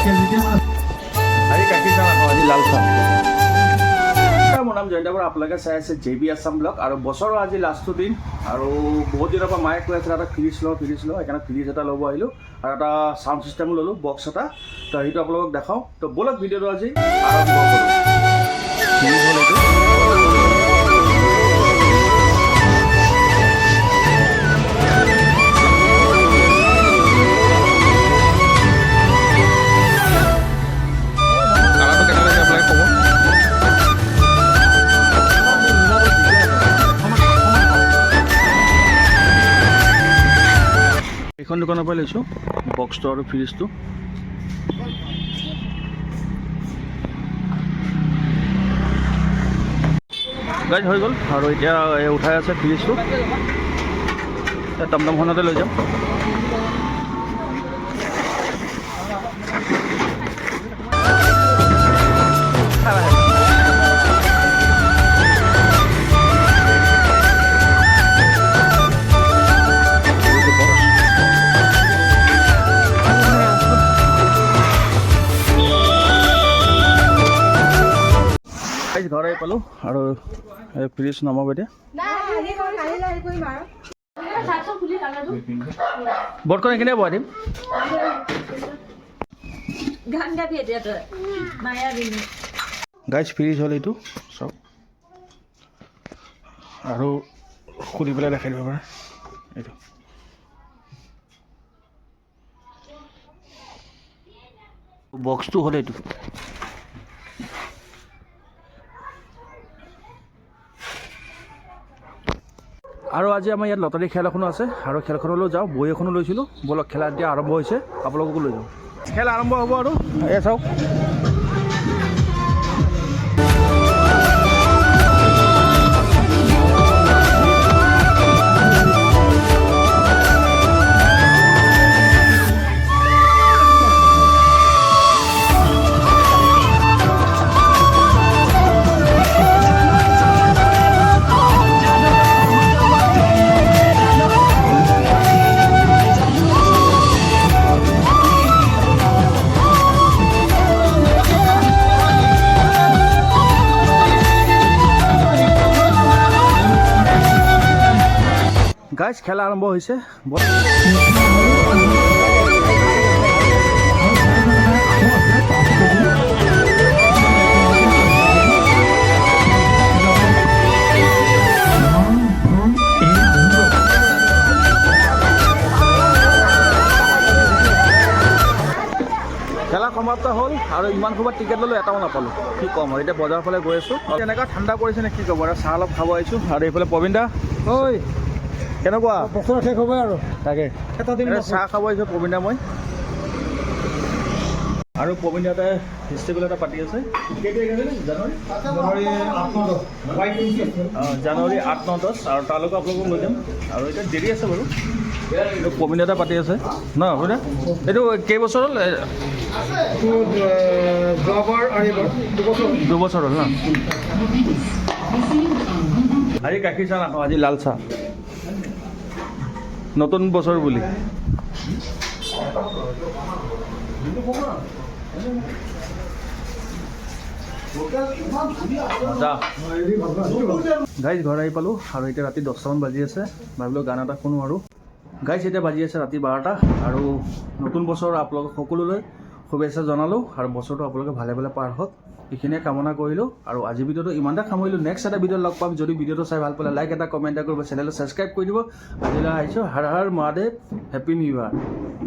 আজি গাখীৰ চাহ নাখাওঁ, আজি লাল চাহ। মোৰ নাম জয়ন্ত বৰা, আপোনালোকে চাই আছে JB আছাম ব্লগ। আৰু বছৰৰ আজি লাষ্টৰ দিন, আৰু বহুত দিনৰ পৰা মায়ে কৈ আছিলে এটা ফ্ৰিজ লওঁ সেইকাৰণে ফ্ৰিজ এটা ল'ব আহিলোঁ, আৰু এটা চাউণ্ড ছিষ্টেমো ল'লোঁ, বক্স এটা। তো সেইটো আপোনালোকক দেখাওঁ। তো ব'লক ভিডিঅ'টো আজি আৰম্ভ কৰোঁ। ফ্ৰিজ হ'ল এইটো। এইখন দোকানৰ পৰা লৈছোঁ বক্সটো আৰু ফ্ৰিজটো। গাইজ হৈ গ'ল, আৰু এতিয়া উঠাই আছে ফ্ৰিজটো। টমটমখনতে লৈ যাম। ঘৰ আহি পালোঁ, আৰু ফ্ৰিজ নমাব এতিয়া। বৰ্ডখন এইখিনিয়ে বহাই দিম। গাইজ ফ্ৰিজ হ'ল এইটো চব, আৰু খুলি পেলাই দেখাই দিব পাৰে এইটো। বক্সটো হ'ল এইটো। আৰু আজি আমাৰ ইয়াত লটাৰী খেল এখনো আছে, আৰু খেলখনলৈ যাওঁ। বহি এখনো লৈছিলোঁ, ব'লক খেলা এতিয়া আৰম্ভ হৈছে, আপোনালোককো লৈ যাওঁ। খেল আৰম্ভ হ'ব, আৰু এয়া চাওক। গাইজ খেলা আৰম্ভ হৈছে। খেলা সমাপ্ত হ'ল, আৰু ইমান সময়ত টিকেট ল'লোঁ, এটাও নাপালোঁ। কি ক'ম আৰু, এতিয়া বজাৰৰ ফালে গৈ আছোঁ। এনেকুৱা ঠাণ্ডা পৰিছে নে কি ক'ব, আৰু চাহ অলপ খাব আহিছোঁ। আৰু এইফালে প্ৰবীণ দা, ঐ কেনেকুৱা? বছৰ শেষ হ'ব আৰু তাকে চাহ খাব আহিছোঁ প্ৰবীণ দা মই। আৰু প্ৰবীণ দাই ফেষ্টিভেল এটা পাতি আছে। জানুৱাৰী 8, 9, 10, আৰু তালৈকে আপোনালোকক লৈ যাম। আৰু এতিয়া দেৰি আছে বাৰু, এইটো প্ৰবীণ দাই পাতি আছে ন প্ৰবীণ দা? এইটো কেইবছৰ হ'ল? দুবছৰ হ'ল ন? আজি গাখীৰ চাহ নাখাওঁ, আজি লাল চাহ। নতুন বছৰ বুলি। গাইজ ঘৰ আহি পালোঁ, আৰু এতিয়া ৰাতি 10টামান বাজি আছে। ভাবিলোঁ গান এটা শুনো। আৰু গাইজ এতিয়া বাজি আছে ৰাতি 12টা, আৰু নতুন বছৰ আপোনালোকক সকলোলৈ শুভেচ্ছা জনালোঁ, আৰু বছৰটো আপোনালোকে ভালে ভালে পাৰ হওক, এইখিনিয়ে কামনা কৰিলোঁ। আৰু আজি ভিডিঅ'টো ইমানটা সামৰিলোঁ। নেক্সট এটা ভিডিঅ'ত লগ পাম। যদি ভিডিঅ'টো চাই ভাল পালে লাইক এটা, কমেণ্ট এটা কৰিব, চেনেলটো ছাবস্ক্ৰাইব কৰি দিব। আজিলৈ আহিছোঁ। হৰ হৰ মহাদেৱ, হেপী নিউ ইয়াৰ।